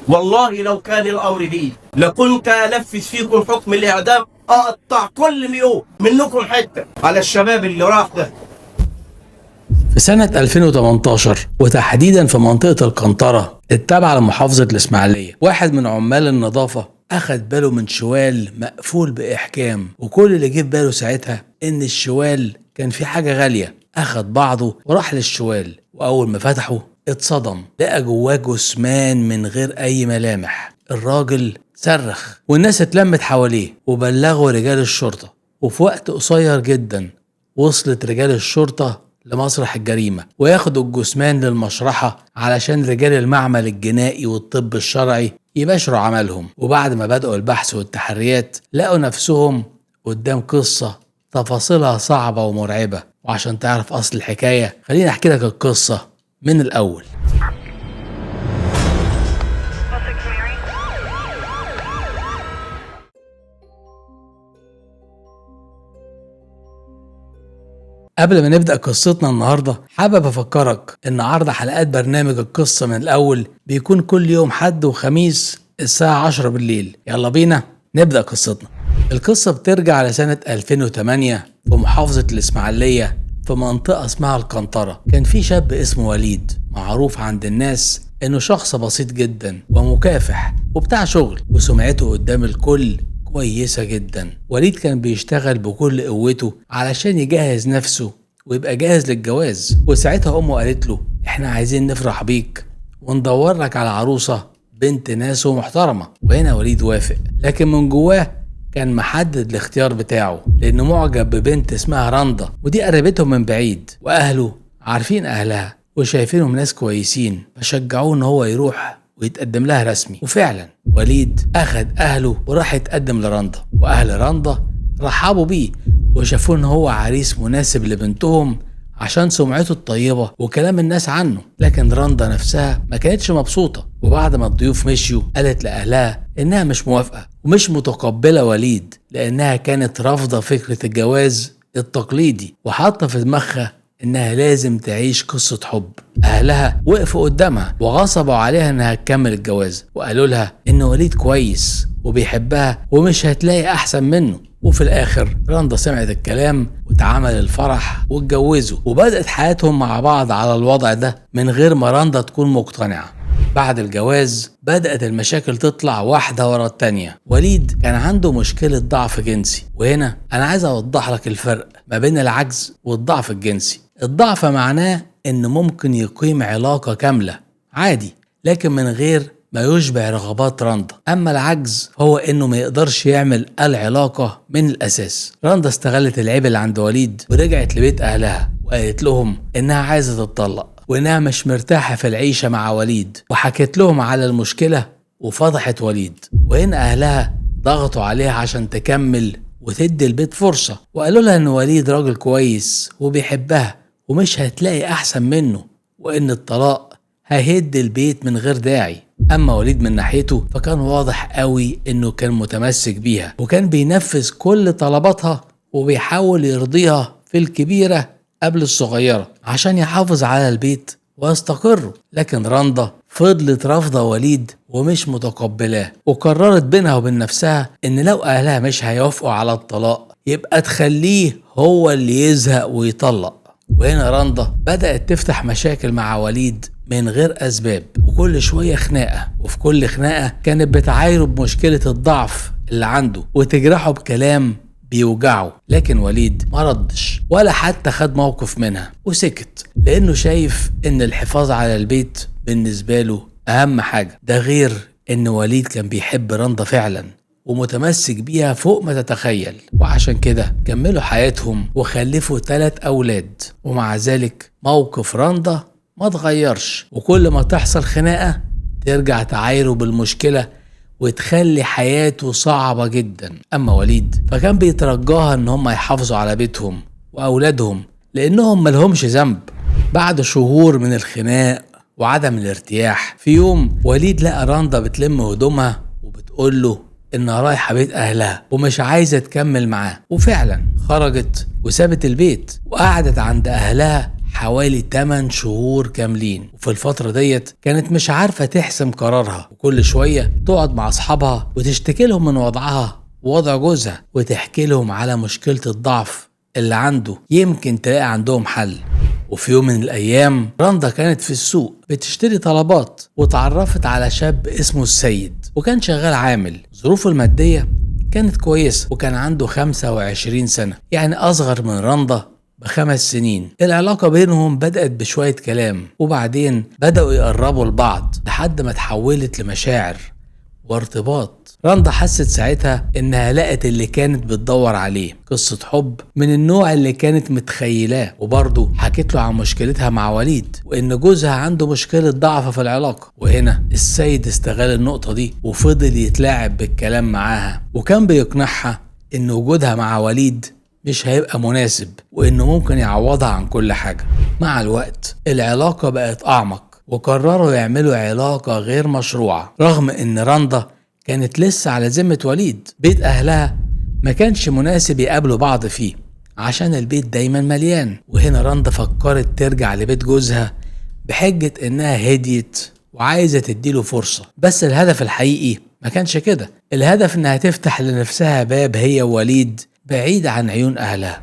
والله لو كان الأمر بي لكنت أنفذ فيكم حكم الإعدام، أقطع كل ميوم منكم حتة على الشباب اللي راح ده. في سنة 2018 وتحديدا في منطقة القنطرة التابعة لمحافظة الإسماعيلية، واحد من عمال النظافة أخد باله من شوال مقفول بإحكام، وكل اللي جه في باله ساعتها إن الشوال كان فيه حاجة غالية. أخد بعضه وراح للشوال، وأول ما فتحه اتصدم، لقى جواه جثمان من غير أي ملامح. الراجل صرخ والناس اتلمت حواليه وبلغوا رجال الشرطة، وفي وقت قصير جدا وصلت رجال الشرطة لمسرح الجريمة وياخدوا الجثمان للمشرحة علشان رجال المعمل الجنائي والطب الشرعي يباشروا عملهم. وبعد ما بدأوا البحث والتحريات لقوا نفسهم قدام قصة تفاصيلها صعبة ومرعبة. وعشان تعرف أصل الحكاية خليني أحكي لك القصة من الأول. قبل ما نبدأ قصتنا النهاردة حابب أفكرك إن عرض حلقات برنامج القصة من الأول بيكون كل يوم حد وخميس الساعة 10 بالليل. يلا بينا نبدأ قصتنا. القصة بترجع لسنة 2008 في محافظة الإسماعيلية في منطقة اسمها القنطرة. كان في شاب اسمه وليد معروف عند الناس إنه شخص بسيط جدا ومكافح وبتاع شغل، وسمعته قدام الكل كويسة جدا. وليد كان بيشتغل بكل قوته علشان يجهز نفسه ويبقى جاهز للجواز. وساعتها أمه قالت له احنا عايزين نفرح بيك وندور لك على عروسة بنت ناس ومحترمة. وهنا وليد وافق، لكن من جواه كان محدد الاختيار بتاعه لأنه معجب ببنت اسمها رندا، ودي قربتهم من بعيد، وأهله عارفين أهلها وشايفينهم ناس كويسين، فشجعوه إن هو يروح ويتقدم لها رسمي. وفعلا وليد أخد أهله وراح يتقدم لرندا، وأهل رندا رحبوا بيه وشافوه إن هو عريس مناسب لبنتهم عشان سمعته الطيبة وكلام الناس عنه. لكن رندا نفسها ما كانتش مبسوطة، وبعد ما الضيوف مشيوا قالت لأهلها إنها مش موافقة ومش متقبلة وليد لأنها كانت رافضة فكرة الجواز التقليدي، وحاطة في دماغها إنها لازم تعيش قصة حب. أهلها وقفوا قدامها وغصبوا عليها إنها تكمل الجواز، وقالوا لها إن وليد كويس وبيحبها ومش هتلاقي أحسن منه. وفي الآخر رندا سمعت الكلام واتعمل الفرح واتجوزوا، وبدأت حياتهم مع بعض على الوضع ده من غير ما رندا تكون مقتنعة. بعد الجواز بدأت المشاكل تطلع واحدة ورا التانية. وليد كان عنده مشكلة ضعف جنسي، وهنا أنا عايز أوضح لك الفرق ما بين العجز والضعف الجنسي. الضعف معناه إن ممكن يقيم علاقة كاملة عادي لكن من غير ما يشبع رغبات رندا، أما العجز هو إنه ما يقدرش يعمل العلاقة من الأساس. رندا استغلت العيب اللي عند وليد ورجعت لبيت أهلها وقالت لهم إنها عايزة تتطلق وإنها مش مرتاحة في العيشة مع وليد، وحكت لهم على المشكلة وفضحت وليد. وهنا أهلها ضغطوا عليها عشان تكمل وتدي البيت فرصة، وقالوا لها إن وليد راجل كويس وبيحبها ومش هتلاقي أحسن منه، وإن الطلاق هيهد البيت من غير داعي. أما وليد من ناحيته فكان واضح قوي إنه كان متمسك بيها وكان بينفذ كل طلباتها وبيحاول يرضيها في الكبيرة قبل الصغيرة عشان يحافظ على البيت ويستقروا. لكن رندا فضلت رافضة وليد ومش متقبلاه، وقررت بينها وبين نفسها إن لو أهلها مش هيوافقوا على الطلاق يبقى تخليه هو اللي يزهق ويطلق. وهنا رندا بدأت تفتح مشاكل مع وليد من غير أسباب، وكل شوية خناقة، وفي كل خناقة كانت بتعايره بمشكلة الضعف اللي عنده وتجرحه بكلام بيوجعه. لكن وليد ما ردش ولا حتى خد موقف منها وسكت، لأنه شايف إن الحفاظ على البيت بالنسبة له أهم حاجة. ده غير إن وليد كان بيحب رندا فعلا ومتمسك بيها فوق ما تتخيل، وعشان كده كملوا حياتهم وخلفوا 3 أولاد. ومع ذلك موقف رندا ما تغيرش، وكل ما تحصل خناقة ترجع تعايره بالمشكلة وتخلي حياته صعبة جدا. أما وليد فكان بيترجاها إن هم يحافظوا على بيتهم وأولادهم لأنهم ملهمش ذنب. بعد شهور من الخناق وعدم الارتياح، في يوم وليد لقى رندا بتلم هدومها وبتقول له إنها رايحة بيت أهلها ومش عايزة تكمل معاه. وفعلا خرجت وسابت البيت وقعدت عند أهلها حوالي 8 شهور كاملين، وفي الفترة ديت كانت مش عارفة تحسم قرارها، وكل شوية تقعد مع أصحابها وتشتكي لهم من وضعها ووضع جوزها، وتحكي لهم على مشكلة الضعف اللي عنده يمكن تلاقي عندهم حل. وفي يوم من الأيام رندا كانت في السوق بتشتري طلبات، وتعرفت على شاب اسمه السيد، وكان شغال عامل. ظروفه المادية كانت كويسة، وكان عنده 25 سنة، يعني أصغر من رندا ب5 سنين. العلاقة بينهم بدأت بشوية كلام، وبعدين بدأوا يقربوا لبعض لحد ما تحولت لمشاعر وارتباط. رندا حست ساعتها انها لقت اللي كانت بتدور عليه، قصة حب من النوع اللي كانت متخيلاه. وبرضه حكت له عن مشكلتها مع وليد، وان جوزها عنده مشكلة ضعف في العلاقة. وهنا السيد استغل النقطة دي وفضل يتلاعب بالكلام معاها، وكان بيقنعها ان وجودها مع وليد مش هيبقى مناسب، وانه ممكن يعوضها عن كل حاجة. مع الوقت العلاقة بقت اعمق، وقرروا يعملوا علاقة غير مشروعة، رغم ان رندا كانت لسه على ذمة وليد. بيت أهلها ما كانش مناسب يقابلوا بعض فيه عشان البيت دايما مليان. وهنا رندا فكرت ترجع لبيت جوزها بحجة إنها هديت وعايزة تديله فرصة، بس الهدف الحقيقي ما كانش كده. الهدف إنها تفتح لنفسها باب هي ووليد بعيد عن عيون أهلها.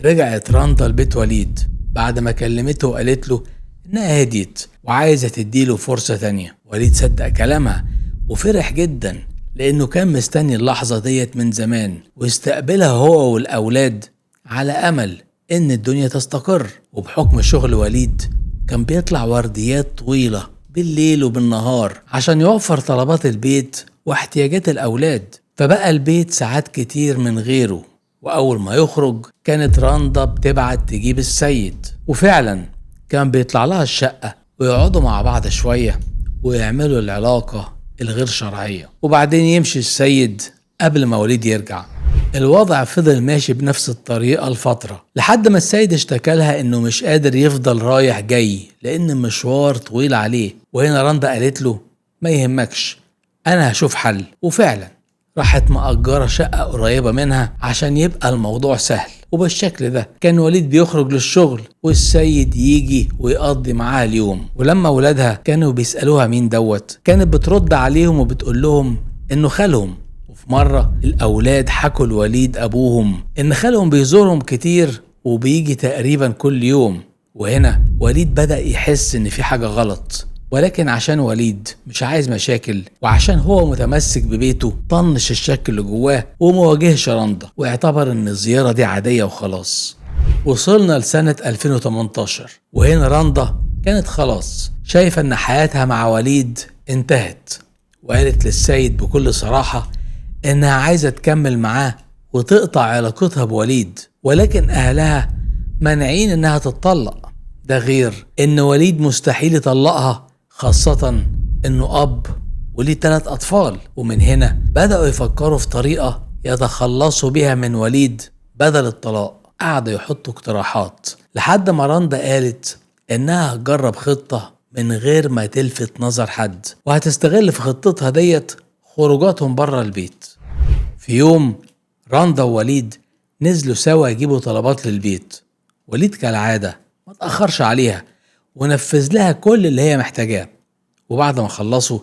رجعت رندا لبيت وليد بعد ما كلمته وقالت له إنها هديت وعايزة تديله فرصة تانية. وليد صدق كلامها وفرح جدا، لأنه كان مستني اللحظة ديت من زمان، واستقبلها هو والأولاد على أمل إن الدنيا تستقر. وبحكم شغل وليد كان بيطلع ورديات طويلة بالليل وبالنهار عشان يوفر طلبات البيت واحتياجات الأولاد، فبقى البيت ساعات كتير من غيره. وأول ما يخرج كانت رندا بتبعت تجيب السيد، وفعلا كان بيطلع لها الشقة ويقعدوا مع بعض شوية ويعملوا العلاقة الغير شرعية، وبعدين يمشي السيد قبل ما وليد يرجع. الوضع فضل ماشي بنفس الطريقة لفترة، لحد ما السيد اشتكى لها انه مش قادر يفضل رايح جاي لان المشوار طويل عليه. وهنا رندا قالت له ما يهمكش، انا هشوف حل. وفعلا راحت مأجرة شقة قريبة منها عشان يبقى الموضوع سهل. وبالشكل ده كان وليد بيخرج للشغل والسيد يجي ويقضي معاها اليوم. ولما ولادها كانوا بيسألوها مين دوت، كانت بترد عليهم وبتقول لهم انه خالهم. وفي مرة الأولاد حكوا لوليد أبوهم إن خالهم بيزورهم كتير وبيجي تقريبا كل يوم. وهنا وليد بدأ يحس إن في حاجة غلط، ولكن عشان وليد مش عايز مشاكل وعشان هو متمسك ببيته طنش الشك اللي جواه ومواجهش رندا، واعتبر إن الزيارة دي عادية وخلاص. وصلنا لسنة 2018، وهنا رندا كانت خلاص شايفة إن حياتها مع وليد انتهت، وقالت للسيد بكل صراحة إنها عايزة تكمل معاه وتقطع علاقتها بوليد، ولكن أهلها مانعين إنها تتطلق. ده غير إن وليد مستحيل يطلقها، خاصة إنه أب وليه 3 أطفال. ومن هنا بدأوا يفكروا في طريقة يتخلصوا بيها من وليد بدل الطلاق. قعدوا يحطوا اقتراحات لحد ما رندا قالت إنها هتجرب خطة من غير ما تلفت نظر حد، وهتستغل في خطتها ديت خروجاتهم بره البيت. في يوم رندا ووليد نزلوا سوا يجيبوا طلبات للبيت. وليد كالعادة ما تأخرش عليها ونفذ لها كل اللي هي محتاجاه. وبعد ما خلصوا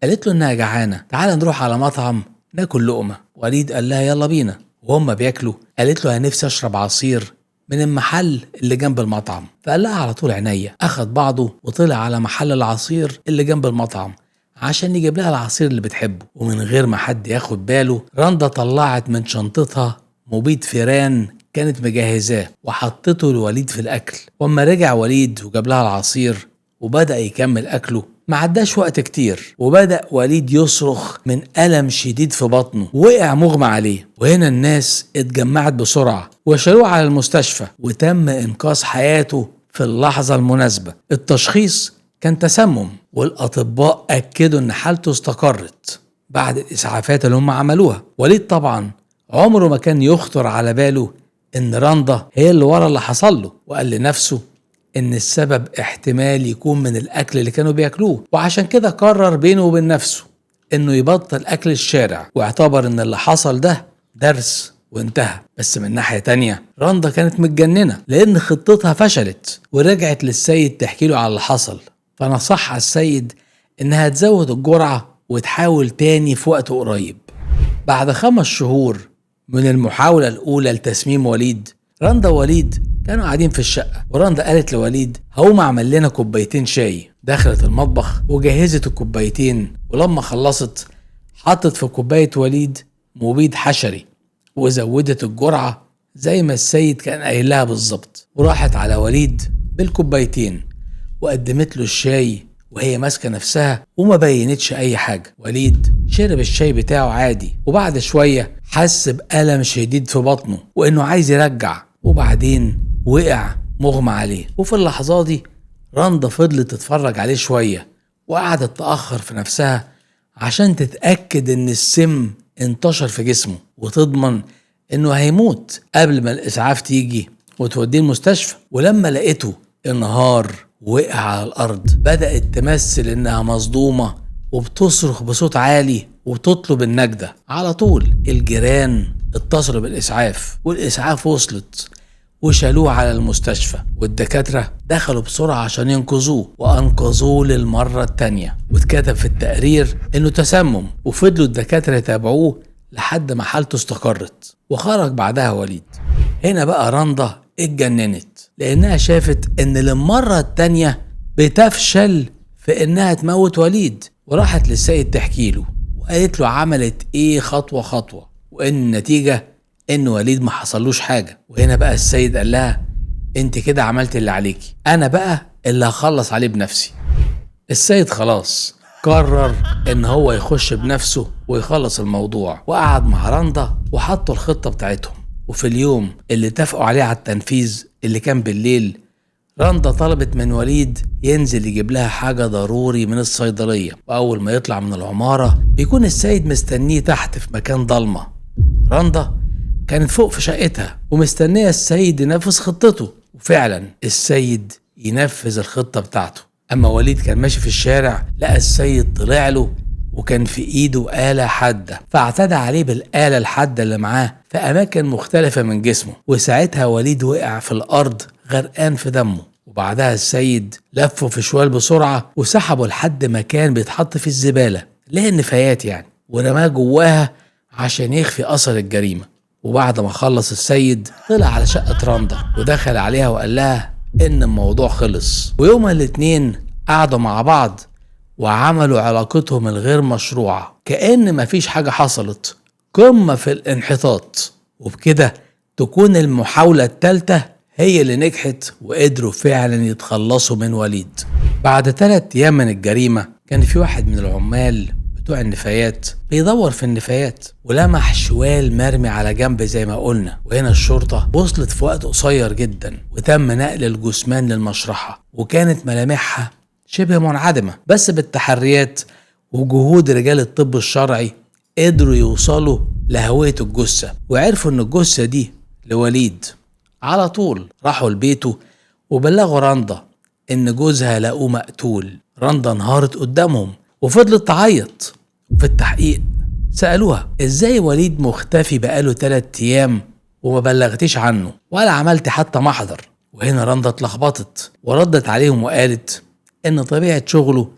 قالت له انها جعانة، تعال نروح على مطعم ناكل لقمة. وليد قال لها يلا بينا. وهم بياكلوا قالت له انا نفسي اشرب عصير من المحل اللي جنب المطعم، فقال لها على طول عينيا. اخد بعضه وطلع على محل العصير اللي جنب المطعم عشان يجيب لها العصير اللي بتحبه. ومن غير ما حد ياخد باله رندا طلعت من شنطتها مبيد فيران كانت مجهزاه وحطته لوليد في الاكل. واما رجع وليد وجاب لها العصير وبدأ يكمل اكله، ما عداش وقت كتير وبدأ وليد يصرخ من ألم شديد في بطنه، وقع مغمى عليه. وهنا الناس اتجمعت بسرعة وشالوه على المستشفى، وتم إنقاذ حياته في اللحظة المناسبة. التشخيص كان تسمم، والأطباء أكدوا إن حالته استقرت بعد الإسعافات اللي هم عملوها. وليد طبعا عمره ما كان يخطر على باله إن رندا هي اللي ورا اللي حصل له، وقال لنفسه إن السبب احتمال يكون من الأكل اللي كانوا بياكلوه، وعشان كده قرر بينه وبين نفسه إنه يبطل أكل الشارع، واعتبر إن اللي حصل ده درس وانتهى. بس من ناحية تانية رندا كانت متجننة لأن خطتها فشلت، ورجعت للسيد تحكي له على اللي حصل. فنصحها السيد إنها تزود الجرعة وتحاول تاني في وقت قريب. بعد 5 شهور من المحاولة الأولى لتسميم وليد، رندا ووليد كانوا قاعدين في الشقة، ورندا قالت لوليد هقوم أعمل لنا كوبايتين شاي. دخلت المطبخ وجهزت الكوبايتين، ولما خلصت حطت في كوباية وليد مبيد حشري وزودت الجرعة زي ما السيد كان قايل لها بالظبط، وراحت على وليد بالكوبايتين وقدمت له الشاي وهي ماسكة نفسها وما بينتش أي حاجة. وليد شرب الشاي بتاعه عادي، وبعد شوية حس بألم شديد في بطنه وإنه عايز يرجع، وبعدين وقع مغمى عليه. وفي اللحظة دي رندا فضلت تتفرج عليه شوية، وقعدت تأخر في نفسها عشان تتأكد إن السم انتشر في جسمه وتضمن إنه هيموت قبل ما الإسعاف تيجي وتوديه المستشفى. ولما لقيته انهار وقع على الأرض، بدأت تمثل إنها مصدومة وبتصرخ بصوت عالي وتطلب النجدة. على طول الجيران اتصلوا بالإسعاف، والإسعاف وصلت وشالوه على المستشفى، والدكاترة دخلوا بسرعة عشان ينقذوه، وأنقذوه للمرة التانية. واتكتب في التقرير إنه تسمم، وفضلوا الدكاترة يتابعوه لحد ما حالته استقرت، وخرج بعدها وليد. هنا بقى رندا اتجننت لأنها شافت إن للمرة التانية بتفشل في إنها تموت وليد، وراحت للسيد تحكي له وقالت له عملت إيه خطوة خطوة، وإن النتيجة إن وليد ما حصلوش حاجة. وهنا بقى السيد قال لها انت كده عملت اللي عليكي، انا بقى اللي هخلص عليه بنفسي. السيد خلاص قرر ان هو يخش بنفسه ويخلص الموضوع، وقعد مع رندا وحطوا الخطة بتاعتهم. وفي اليوم اللي اتفقوا عليه على التنفيذ اللي كان بالليل، رندا طلبت من وليد ينزل يجيب لها حاجة ضروري من الصيدلية، وأول ما يطلع من العمارة بيكون السيد مستنيه تحت في مكان ضلمة. رندا كانت فوق في شقتها ومستنية السيد ينفذ خطته، وفعلا السيد ينفذ الخطة بتاعته. أما وليد كان ماشي في الشارع، لقى السيد طلع له وكان في إيده آلة حادة، فاعتدى عليه بالآلة الحادة اللي معاه في أماكن مختلفة من جسمه، وساعتها وليد وقع في الأرض غرقان في دمه. وبعدها السيد لفه في شوال بسرعة وسحبه لحد مكان بيتحط في الزبالة اللي هي النفايات يعني، ورماه جواها عشان يخفي أثر الجريمة. وبعد ما خلص السيد طلع على شقة رندا ودخل عليها وقال لها إن الموضوع خلص. ويوم الاثنين قعدوا مع بعض وعملوا علاقتهم الغير مشروعة كأن مفيش حاجة حصلت، قمة في الانحطاط. وبكده تكون المحاولة الثالثة هي اللي نجحت، وقدروا فعلا يتخلصوا من وليد. بعد 3 أيام من الجريمة كان في واحد من العمال بتوع النفايات بيدور في النفايات ولمح شوال مرمي على جنب زي ما قلنا. وهنا الشرطة وصلت في وقت قصير جدا وتم نقل الجثمان للمشرحة، وكانت ملامحها شبه منعدمة، بس بالتحريات وجهود رجال الطب الشرعي قدروا يوصلوا لهوية الجثة وعرفوا ان الجثة دي لوليد. على طول راحوا لبيته وبلغوا رندا ان جوزها لقوه مقتول. رندا انهارت قدامهم وفضلت تعيط. في التحقيق سألوها ازاي وليد مختفي بقاله 3 أيام وما بلغتيش عنه ولا عملت حتى محضر. وهنا رندا اتلخبطت وردت عليهم وقالت ان طبيعة شغله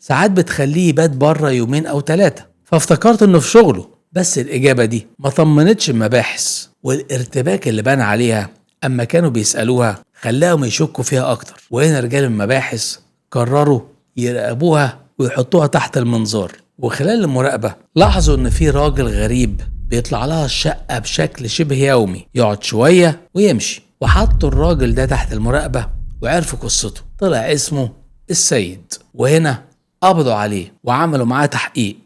ساعات بتخليه يبات بره 2 أو 3، فافتكرت انه في شغله. بس الإجابة دي ما طمنتش المباحث، والارتباك اللي بان عليها اما كانوا بيسألوها خلاهم يشكوا فيها اكتر. وهنا رجال المباحث قرروا يراقبوها ويحطوها تحت المنظار. وخلال المراقبة لاحظوا ان في راجل غريب بيطلع لها الشقة بشكل شبه يومي، يقعد شوية ويمشي. وحطوا الراجل ده تحت المراقبة وعرفوا قصته، طلع اسمه السيد. وهنا قبضوا عليه وعملوا معاه تحقيق،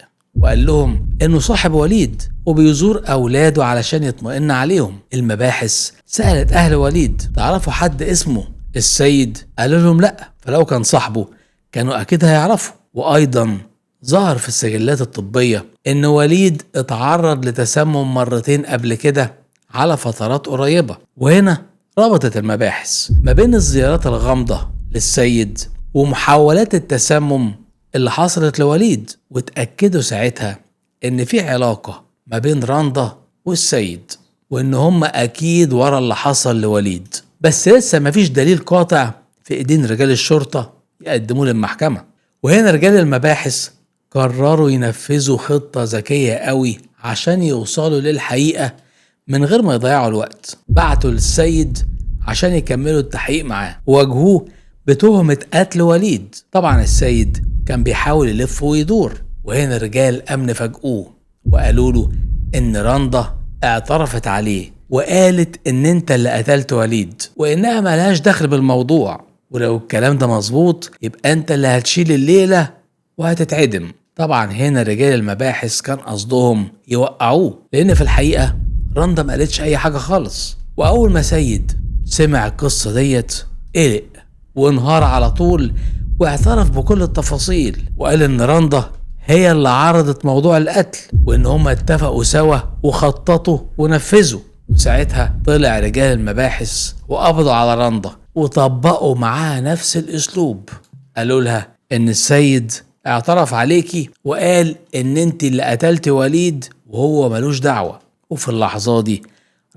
وقال لهم انه صاحب وليد وبيزور اولاده علشان يطمئن عليهم. المباحث سألت اهل وليد تعرفوا حد اسمه السيد؟ قالوا لهم لا، فلو كان صاحبه كانوا اكيد هيعرفوا. وايضا ظهر في السجلات الطبية ان وليد اتعرض لتسمم 2 قبل كده على فترات قريبة. وهنا ربطت المباحث ما بين الزيارات الغامضة للسيد ومحاولات التسمم اللي حصلت لوليد، واتأكدوا ساعتها ان في علاقة ما بين رندا والسيد. وإن هم أكيد ورا اللي حصل لوليد، بس لسه مفيش دليل قاطع في إيدين رجال الشرطة يقدموه للمحكمة. وهنا رجال المباحث قرروا ينفذوا خطة ذكية قوي عشان يوصلوا للحقيقة من غير ما يضيعوا الوقت. بعتوا للسيد عشان يكملوا التحقيق معاه وواجهوه بتهمة قتل وليد. طبعا السيد كان بيحاول يلف ويدور، وهنا رجال أمن فاجئوه وقالوا له إن رندا اعترفت عليه وقالت إن أنت اللي قتلت وليد وإنها ملهاش دخل بالموضوع، ولو الكلام ده مظبوط يبقى أنت اللي هتشيل الليلة وهتتعدم. طبعا هنا رجال المباحث كان قصدهم يوقعوه، لأن في الحقيقة رندا ما قالتش أي حاجة خالص. وأول ما سيد سمع القصة ديت قلق وانهار على طول واعترف بكل التفاصيل، وقال إن رندا هي اللي عرضت موضوع القتل وإن هما اتفقوا سوا وخططوا ونفذوا. وساعتها طلع رجال المباحث وقبضوا على رندا وطبقوا معاها نفس الأسلوب. قالوا لها إن السيد اعترف عليكي وقال إن انت اللي قتلت وليد وهو ملوش دعوة. وفي اللحظة دي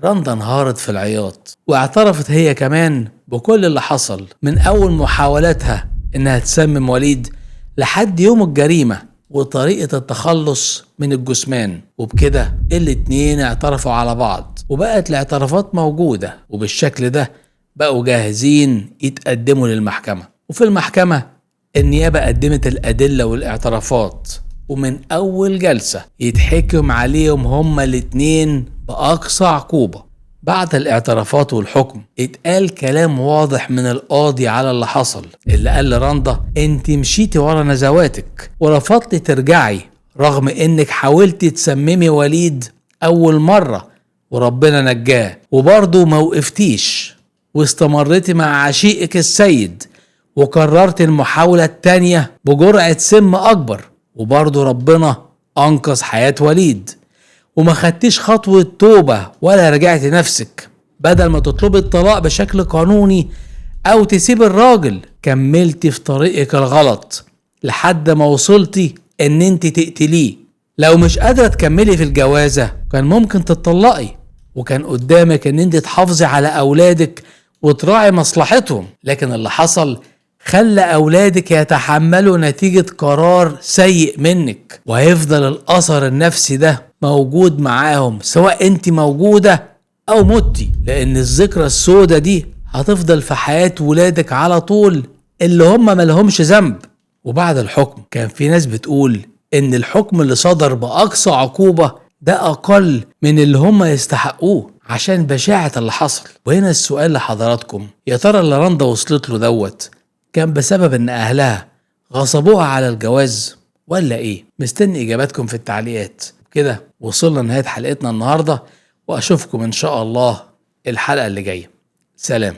رندا انهارت في العياط واعترفت هي كمان بكل اللي حصل، من أول محاولاتها إنها تسمم وليد لحد يوم الجريمة وطريقة التخلص من الجثمان. وبكده الاتنين اعترفوا على بعض وبقت الاعترافات موجودة، وبالشكل ده بقوا جاهزين يتقدموا للمحكمة. وفي المحكمة النيابة قدمت الأدلة والاعترافات، ومن أول جلسة يتحكم عليهم هما الاتنين بأقصى عقوبة. بعد الاعترافات والحكم اتقال كلام واضح من القاضي على اللي حصل، اللي قال لرندا انت مشيتي ورا نزواتك ورفضتي ترجعي رغم انك حاولتي تسممي وليد اول مرة وربنا نجاه، وبرضه ما وقفتيش واستمرتي مع عشيقك السيد وكررت المحاولة التانية بجرعة سم أكبر وبرضه ربنا أنقذ حياة وليد، وما خدتيش خطوة توبة ولا رجعت نفسك. بدل ما تطلبي الطلاق بشكل قانوني أو تسيب الراجل كملتي في طريقك الغلط لحد ما وصلتي إن انت تقتليه. لو مش قادرة تكملي في الجوازة كان ممكن تطلقي، وكان قدامك إن انت تحافظي على أولادك وتراعي مصلحتهم، لكن اللي حصل خلى أولادك يتحملوا نتيجة قرار سيء منك، وهيفضل الأثر النفسي ده موجود معاهم سواء انت موجودة أو متي، لأن الذكرى السوداء دي هتفضل في حياة ولادك على طول اللي هم ملهمش ذنب. وبعد الحكم كان في ناس بتقول إن الحكم اللي صدر بأقصى عقوبة ده أقل من اللي هم يستحقوه عشان بشاعة اللي حصل. وهنا السؤال لحضراتكم، يا ترى اللي رندا وصلت له دوت كان بسبب ان اهلها غصبوها على الجواز ولا ايه؟ مستني اجاباتكم في التعليقات. كده وصلنا لنهاية حلقتنا النهاردة، واشوفكم ان شاء الله الحلقة اللي جاية. سلام.